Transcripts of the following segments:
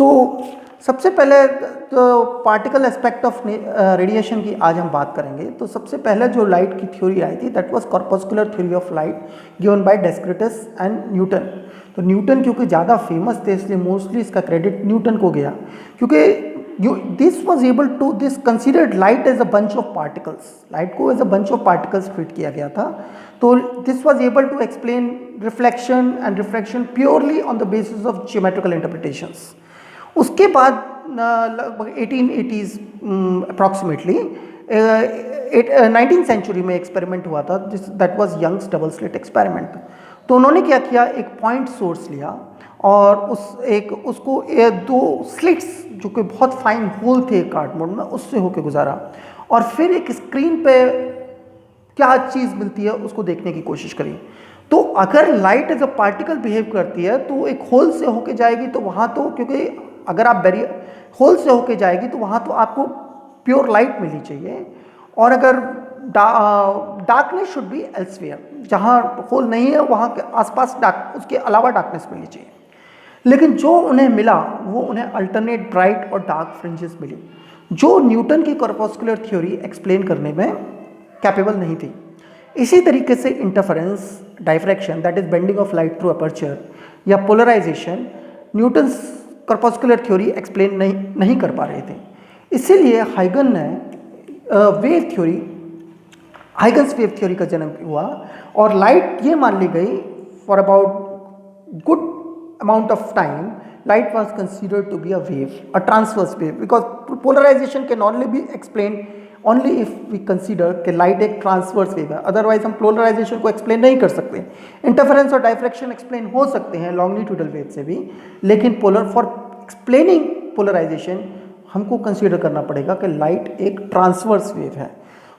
तो सबसे पहले तो पार्टिकल एस्पेक्ट ऑफ रेडिएशन की आज हम बात करेंगे। तो सबसे पहले जो लाइट की थ्योरी आई थी that was corpuscular theory of light given by Descartes and Newton. तो न्यूटन क्योंकि ज़्यादा फेमस थे इसलिए मोस्टली इसका क्रेडिट न्यूटन को गया, क्योंकि this was able to this considered light as a bunch of particles, light को as a bunch of particles treat किया गया था। तो this was able to explain reflection and refraction purely on the basis of geometrical interpretations. उसके बाद लगभग 1880s approximately 19th century में experiment हुआ था, that was Young's double slit experiment. तो उन्होंने क्या किया, एक पॉइंट सोर्स लिया और उसको दो स्लिट्स जो कि बहुत फाइन होल थे कार्डबोर्ड में उससे होकर गुजारा, और फिर एक स्क्रीन पे क्या चीज़ मिलती है उसको देखने की कोशिश करी। तो अगर light as a particle behave करती है तो एक होल से होके जाएगी, तो वहाँ तो क्योंकि अगर आप होल से होके जाएगी तो वहाँ तो आपको प्योर लाइट मिलनी चाहिए, और अगर डार्कनेस शुड बी एल्सवेयर, जहाँ होल नहीं है वहाँ के आसपास उसके अलावा डार्कनेस मिलनी चाहिए। लेकिन जो उन्हें मिला वो उन्हें अल्टरनेट ब्राइट और डार्क फ्रिंजेस मिली, जो न्यूटन की कॉर्पस्कुलर थ्योरी एक्सप्लेन करने में कैपेबल नहीं थी। इसी तरीके से interference, diffraction that is bending of light through aperture, या polarisation Newton's corpuscular theory explain नहीं कर पा रहे थे। इसीलिए हाइगन ने हाइगन्स वेव थ्योरी का जन्म हुआ, और लाइट ये मान ली गई for about good amount of time light was considered to be a wave, a transverse wave, because polarization can only be explained only if we consider कि light एक transverse wave है, otherwise हम polarization को explain नहीं कर सकते। interference और diffraction explain हो सकते हैं longitudinal wave से भी, लेकिन for explaining polarization हमको consider करना पड़ेगा कि light एक transverse wave है।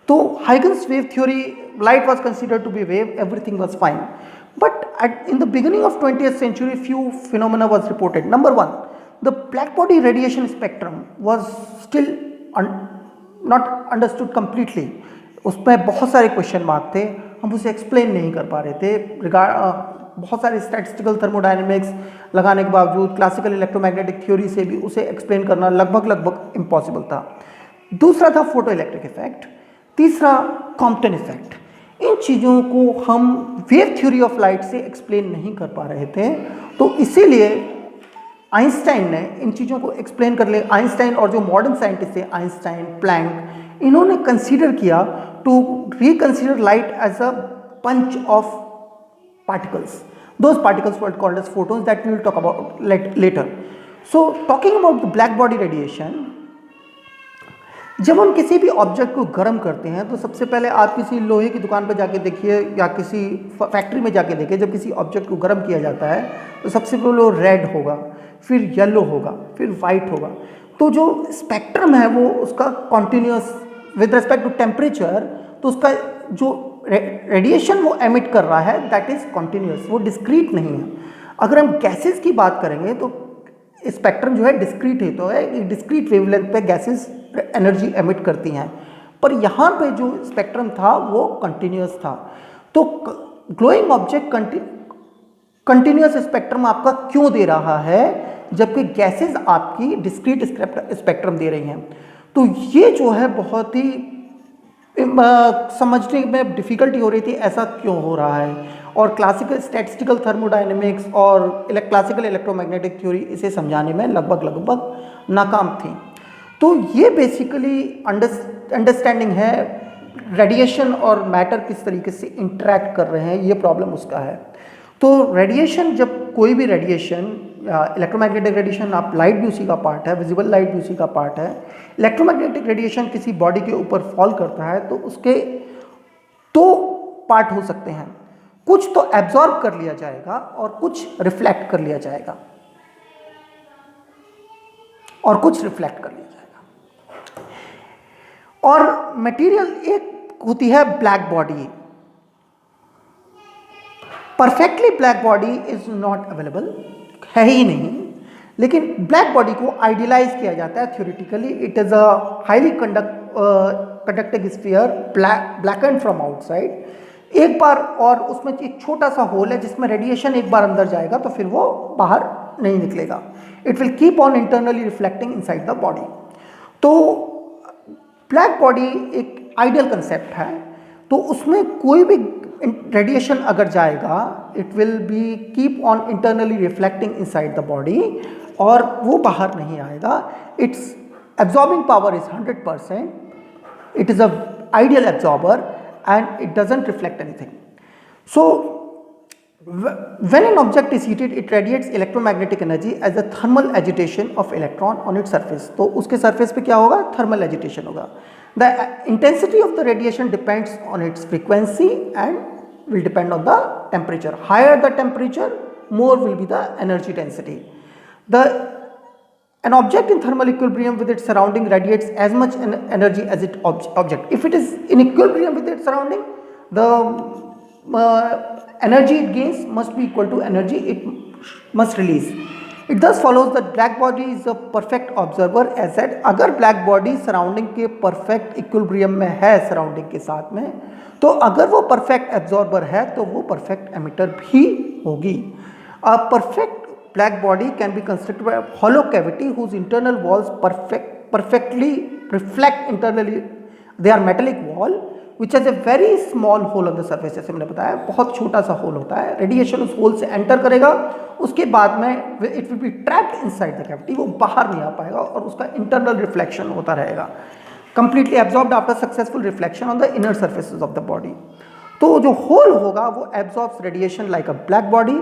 तो Huygens wave theory, light was considered to be wave, everything was fine. But in the beginning of 20th century, few phenomena was reported. Number one, the black body radiation spectrum was still not understood completely. उसमें बहुत सारे question mark थे, हम उसे explain नहीं कर पा रहे थे। बहुत सारे स्टैटिस्टिकल थर्मोडायनेमिक्स लगाने के बावजूद क्लासिकल इलेक्ट्रोमैग्नेटिक थ्योरी से भी उसे एक्सप्लेन करना लगभग इम्पॉसिबल था। दूसरा था फोटो इलेक्ट्रिक इफेक्ट, तीसरा कॉम्पटन इफेक्ट। इन चीज़ों को हम वेव थ्योरी ऑफ लाइट से एक्सप्लेन नहीं कर पा रहे थे, तो इसीलिए आइंस्टाइन ने इन चीज़ों को एक्सप्लेन कर लिया। आइंस्टाइन और जो मॉडर्न साइंटिस्ट थे, आइंस्टाइन, प्लैंक, इन्होंने कंसीडर किया to reconsider light as a bunch of particles. Those particles were called as photons that we will talk about later. So talking about the black body radiation, जब हम किसी भी object को गर्म करते हैं तो सबसे पहले आप किसी लोहे की दुकान पर जाके देखिए या किसी फैक्ट्री में जाके देखिए, जब किसी ऑब्जेक्ट को गर्म किया जाता है तो सबसे पहले वो रेड होगा, फिर येलो होगा, फिर वाइट होगा। तो जो स्पेक्ट्रम है वो उसका continuous with respect to temperature, तो उसका जो रेडिएशन वो एमिट कर रहा है दैट इज कॉन्टिन्यूस, वो डिस्क्रीट नहीं है। अगर हम गैसेस की बात करेंगे तो स्पेक्ट्रम जो है डिस्क्रीट है, तो है डिस्क्रीट वेवलेंथ पे गैसेस एनर्जी एमिट करती हैं, पर यहाँ पे जो स्पेक्ट्रम था वो कंटिन्यूस था। तो ग्लोइंग ऑब्जेक्ट कंटिन्यूस स्पेक्ट्रम आपका क्यों दे रहा है जबकि गैसेस आपकी डिस्क्रीट स्पेक्ट्रम दे रही हैं? तो ये जो है बहुत ही समझने में डिफ़िकल्टी हो रही थी, ऐसा क्यों हो रहा है। और क्लासिकल स्टैटिस्टिकल थर्मोडायनेमिक्स और क्लासिकल इलेक्ट्रोमैग्नेटिक थ्योरी इसे समझाने में लगभग नाकाम थी। तो ये बेसिकली अंडरस्टैंडिंग है रेडिएशन और मैटर किस तरीके से इंटरैक्ट कर रहे हैं, ये प्रॉब्लम उसका है। तो रेडिएशन, जब कोई भी रेडिएशन, इलेक्ट्रोमैग्नेटिक रेडिएशन, आप लाइट भी उसी का पार्ट है, विजिबल लाइट भी उसी का पार्ट है। इलेक्ट्रोमैग्नेटिक रेडिएशन किसी बॉडी के ऊपर फॉल करता है तो उसके दो पार्ट हो सकते हैं, कुछ तो एब्जॉर्ब कर लिया जाएगा और कुछ रिफ्लेक्ट कर लिया जाएगा, और कुछ रिफ्लेक्ट कर लिया जाएगा। और मटेरियल एक होती है black body, perfectly black body is not available, है ही नहीं, लेकिन ब्लैक बॉडी को आइडियलाइज किया जाता है theoretically. It is a highly conducting sphere, blackened from outside, एक बार, और उसमें एक छोटा सा होल है जिसमें रेडिएशन एक बार अंदर जाएगा तो फिर वो बाहर नहीं निकलेगा. It will keep on internally reflecting inside the body. तो ब्लैक बॉडी एक आइडियल कंसेप्ट है, तो उसमें कोई भी रेडिएशन अगर जाएगा it will be keep on internally reflecting inside the body और वो बाहर नहीं आएगा. It's absorbing power is 100%. It is a ideal absorber and it doesn't reflect anything. So when an object is heated, it radiates electromagnetic energy as a thermal agitation of electron on its surface. तो उसके surface पे क्या होगा? Thermal agitation होगा. The intensity of the radiation depends on its frequency and will depend on the temperature. Higher the temperature, more will be the energy density. An object in thermal equilibrium with its surrounding radiates as much energy as its object. If it is in equilibrium with its surrounding, the energy it gains must be equal to energy it must release. It thus follows that black body is a perfect observer. as said, अगर black body surrounding के perfect equilibrium में है surrounding के साथ में, तो अगर वो perfect absorber है तो वो perfect emitter भी होगी. A perfect black body can be constructed by a hollow cavity whose internal walls perfectly reflect internally. They are metallic wall which has a very small hole on the surface. जैसे मैंने बताया बहुत छोटा सा whole होता है. Radiation उस whole से एंटर करेगा, उसके बाद में it will be trapped inside the cavity, वो बाहर नहीं आ पाएगा और उसका इंटरनल रिफ्लेक्शन होता रहेगा. Completely absorbed after successful reflection on the inner surfaces of the body. तो जो होल होगा वो absorbs radiation like a black body,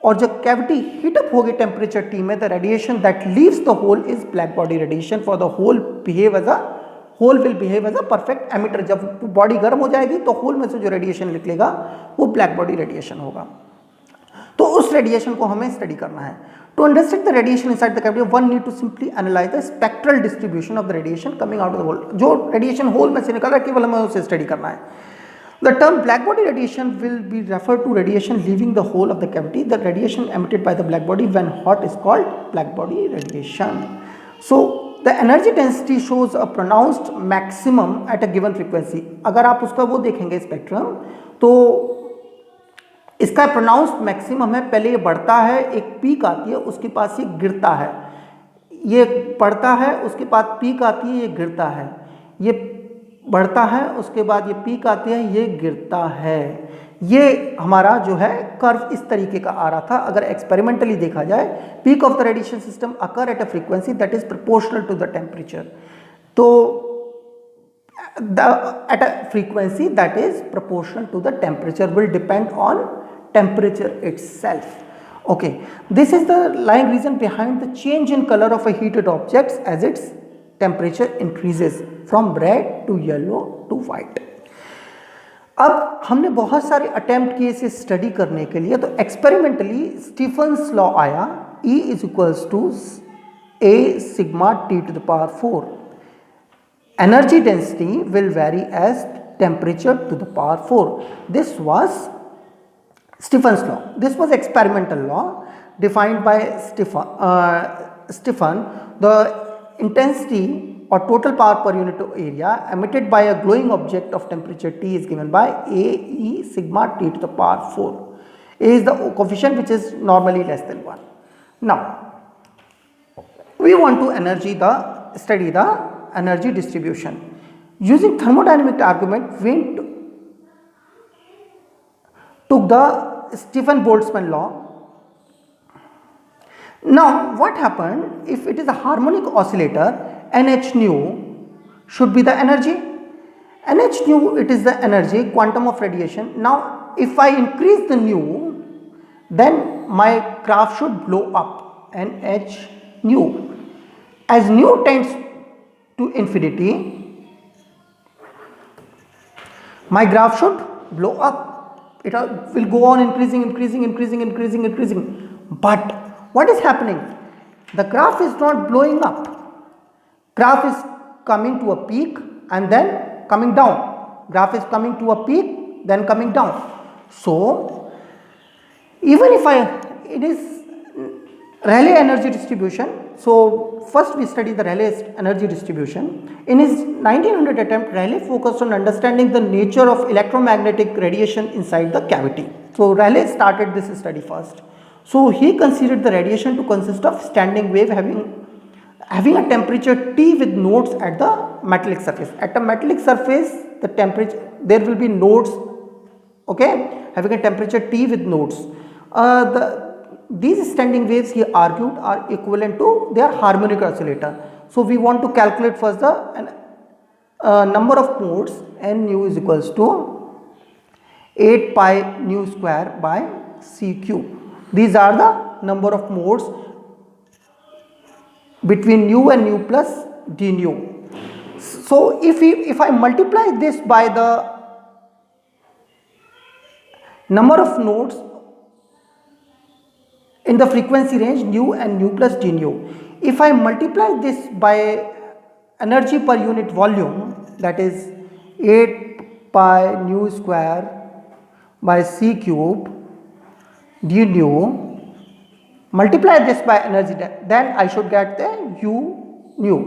और जब कैविटी हीटअप होगी टेम्परेचर T में, the radiation that leaves the hole is black body radiation. For the hole will behave as a perfect emitter. जब body गर्म हो जाएगी तो होल में से जो रेडिएशन निकलेगा वो ब्लैक बॉडी रेडिएशन होगा. तो उस रेडिएशन को हमें स्टडी करना है. To understand the radiation inside the cavity one need to simply analyse the spectral distribution of the radiation coming out of the hole. जो रेडिएशन होल में से निकल रहा है केवल हमें उसे स्टडी करना है. The term black body radiation will be referred to radiation leaving the whole of the cavity. The radiation emitted by the black body when hot is called black body radiation. So the energy density shows a pronounced maximum at a given frequency. अगर आप उसका वो देखेंगे spectrum तो इसका pronounced maximum है. पहले ये बढ़ता है, एक पीक आती है, उसके पास ये गिरता है. ये बढ़ता है, उसके बाद पीक आती है, ये गिरता है. ये बढ़ता है, उसके बाद ये पीक आती है, ये गिरता है. ये हमारा जो है कर्व इस तरीके का आ रहा था. अगर एक्सपेरिमेंटली देखा जाए, peak of the radiation system occur at a frequency that is proportional to the temperature. तो at a frequency that is proportional to the temperature will depend on temperature itself. Okay, this is the lying reason behind the change in color of a heated object as its temperature increases from red to yellow to white. अब हमने बहुत सारे attempt किए इसे study करने के लिए. तो एक्सपेरिमेंटली स्टीफन्स लॉ आया, E is equals to A sigma T to the power 4. Energy density will vary as temperature to the power 4. This was Stephen's law. This was experimental law defined by Stephen. The intensity or total power per unit of area emitted by a glowing object of temperature T is given by A E sigma T to the power 4. A is the coefficient which is normally less than 1. Now, we want to study the energy distribution. Using thermodynamic argument, we took the Stephen-Boltzmann law. Now, what happened if it is a harmonic oscillator? NH nu should be the energy. NH nu, it is the energy quantum of radiation. Now, if I increase the nu, then my graph should blow up. NH nu. As nu tends to infinity, my graph should blow up. It will go on increasing. But what is happening? The graph is not blowing up. Graph is coming to a peak and then coming down. Graph is coming to a peak, then coming down. So, even if it is Rayleigh energy distribution. So, first we study the Rayleigh energy distribution. In his 1900 attempt, Rayleigh focused on understanding the nature of electromagnetic radiation inside the cavity. So, Rayleigh started this study first. So he considered the radiation to consist of standing wave having a temperature T with nodes at the metallic surface. At a metallic surface, the temperature, there will be nodes, okay, having a temperature T with nodes. These standing waves, he argued, are equivalent to their harmonic oscillator. So we want to calculate first the number of modes. N nu is equals to 8 pi nu square by C cube. These are the number of modes between nu and nu plus d nu. So if I multiply this by the number of nodes in the frequency range nu and nu plus d nu, if I multiply this by energy per unit volume, that is 8 pi nu square by C cube d nu, multiply this by energy, then I should get the u nu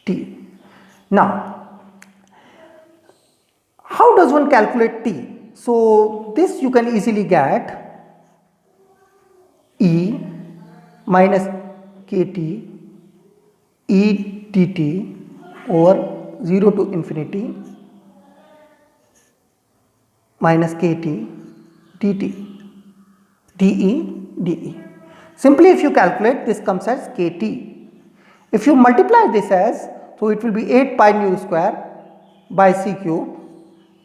T. Now, how does one calculate T? So this you can easily get E minus kT E dt over 0 to infinity minus kT dt dE. Simply if you calculate, this comes as kT. If you multiply this as, so it will be 8 pi nu square by C cube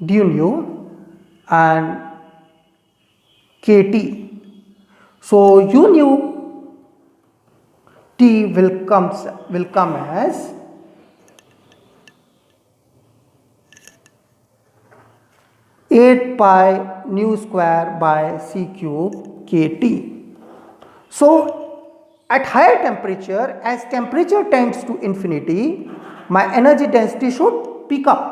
du nu and kT. So u nu T will come as 8 pi nu square by C cube kT. So at higher temperature, as temperature tends to infinity, my energy density should peak up.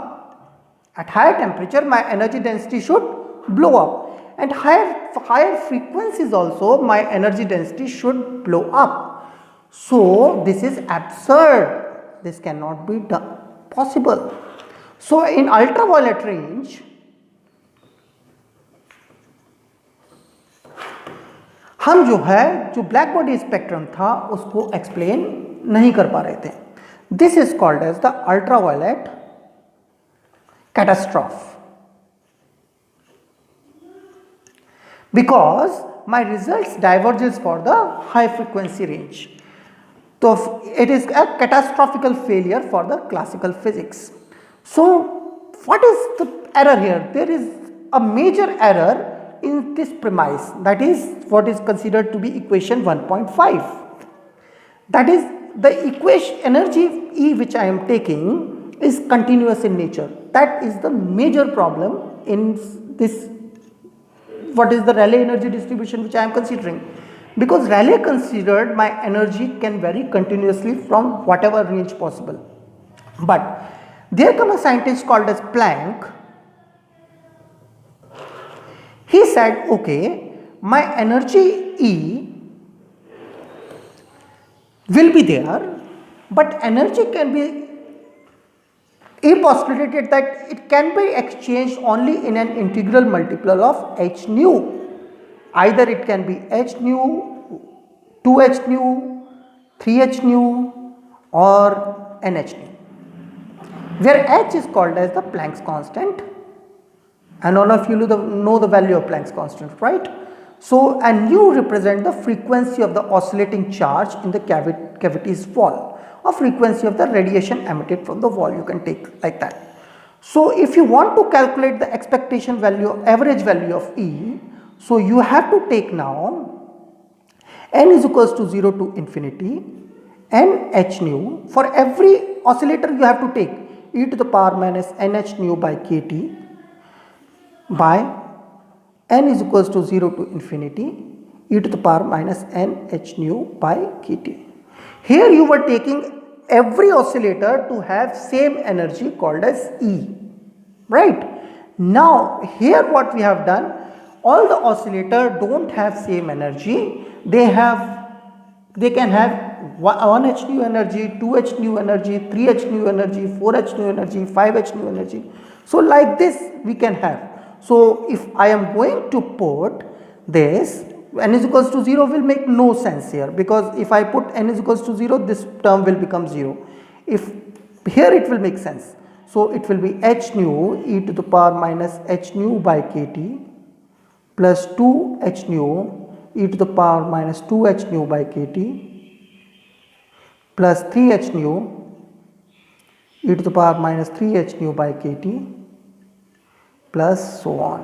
At higher temperature, my energy density should blow up, and higher frequencies also my energy density should blow up. So this is absurd. This cannot be possible. So in ultraviolet range, हम जो black body spectrum था उसको explain नहीं कर पा रहे थे. This is called as the ultraviolet catastrophe, because my result diverges for the high frequency range. तो it is a catastrophical failure for the classical physics. So what is the error here? There is a major error in this premise, that is what is considered to be equation 1.5. that is the equation energy E which I am taking is continuous in nature. That is the major problem in this, what is the Rayleigh energy distribution which I am considering, because Rayleigh considered my energy can vary continuously from whatever range possible. But there come a scientist called as Planck. He said, okay, my energy E will be there, but energy can be postulated that it can be exchanged only in an integral multiple of h nu. Either it can be h nu, 2h nu, 3h nu or nh nu, where h is called as the Planck's constant. And all of you know the value of Planck's constant, right? So, and nu represent the frequency of the oscillating charge in the cavity's wall, or frequency of the radiation emitted from the wall. You can take like that. So, if you want to calculate the expectation value, average value of E, so you have to take now n is equals to 0 to infinity n h nu. For every oscillator you have to take e to the power minus nh nu by kT by n is equals to 0 to infinity e to the power minus n h nu by kT. Here you were taking every oscillator to have same energy called as E, right? Now here what we have done, all the oscillator don't have same energy. They can have 1h nu energy, 2h nu energy, 3h nu energy, 4h nu energy, 5h nu energy. So like this we can have. So if I am going to put this, n is equals to 0 will make no sense here, because if I put n is equals to 0, this term will become 0. If here it will make sense. So it will be h nu e to the power minus h nu by kt plus 2 h nu e to the power minus 2 h nu by kt plus 3 h nu e to the power minus 3 h nu by kt plus so on.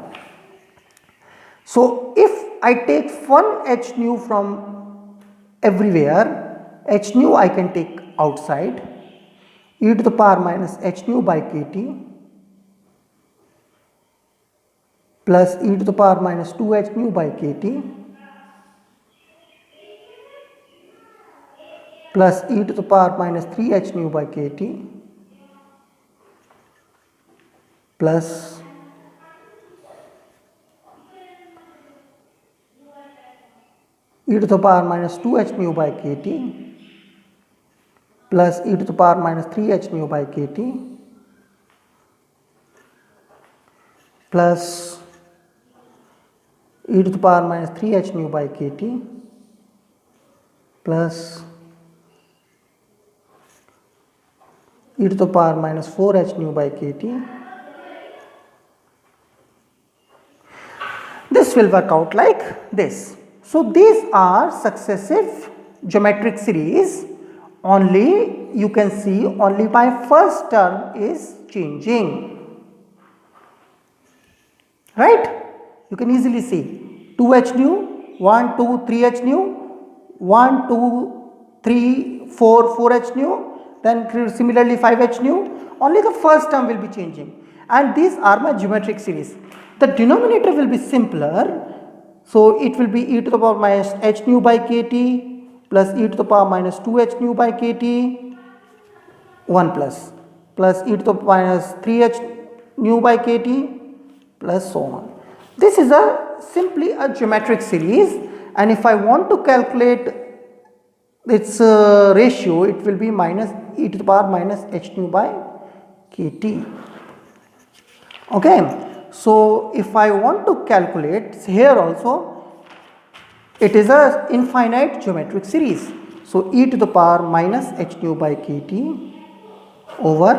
So if I take one h nu from everywhere, h nu I can take outside, e to the power minus h nu by kt plus e to the power minus 2 h nu by kt plus e to the power minus 3 h nu by kt plus e to the power minus 2 h nu by kt plus e to the power minus 3 h nu by kt plus e to the power minus 3 h nu by kt plus e to the power minus 4 h nu by kt. This will work out like this. So these are successive geometric series. Only you can see only my first term is changing, right? You can easily see 2h nu, 1 2 3h nu, 1 2 3 4 4h nu, then similarly 5h nu. Only the first term will be changing, and these are my geometric series. The denominator will be simpler, so it will be e to the power minus h nu by kt plus e to the power minus 2h nu by kt 1 plus e to the power minus 3h nu by kt plus so on. This is simply a geometric series, and if I want to calculate its ratio, it will be minus e to the power minus h nu by kt. Okay, so if I want to calculate here also, it is a infinite geometric series. So e to the power minus h nu by kt over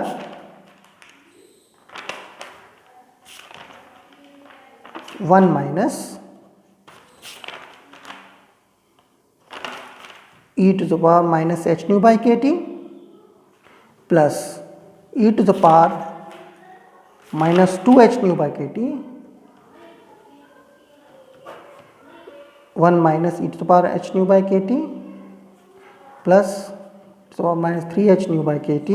one minus e to the power minus h nu by kt plus e to the power minus 2h nu by kt 1 minus e to the power h nu by kt plus e to the power minus 3h nu by kt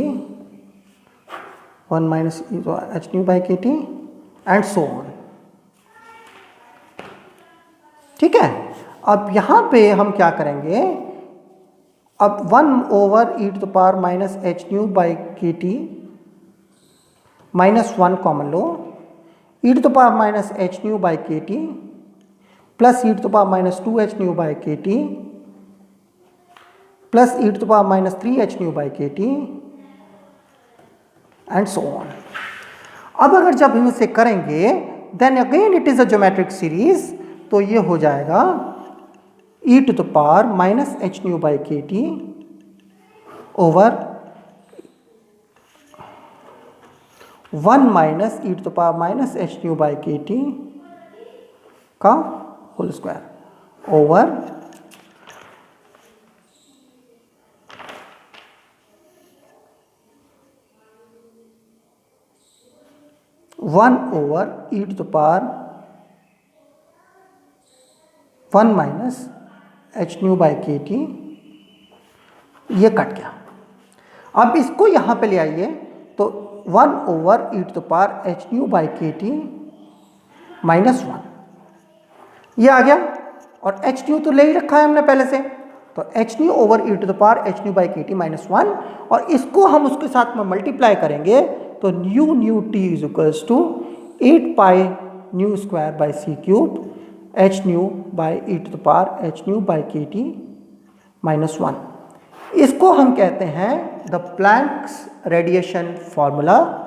1 minus e to the power h nu by kt and so on. ठीक है, अब यहाँ पे हम क्या करेंगे, अब 1 over e to the power minus h nu by kt minus 1 common low, e to the power minus h nu by kt plus e to the power minus 2h nu by kt plus e to the power minus 3h nu by kt and so on. अब अगर जब हम इसे करेंगे, then again it is a geometric series, तो ये हो जाएगा e to the power minus h nu by kt over 1 minus e to the power minus h nu by kt का whole square over 1 over e to the power 1 minus h nu by k T, ये cut गया। अब इसको यहाँ पे ले आइए तो 1 over e to the power h nu by k T minus 1 ये आ गया, और एच न्यू तो ले ही रखा है हमने पहले से, तो h nu over e to the power h nu by k T minus 1, और इसको हम उसके साथ में मल्टीप्लाई करेंगे तो nu nu T is equals to 8 pi nu square by c cube h nu by e to the power h nu by k T minus 1। इसको हम कहते हैं द प्लैंक्स रेडिएशन फॉर्मूला।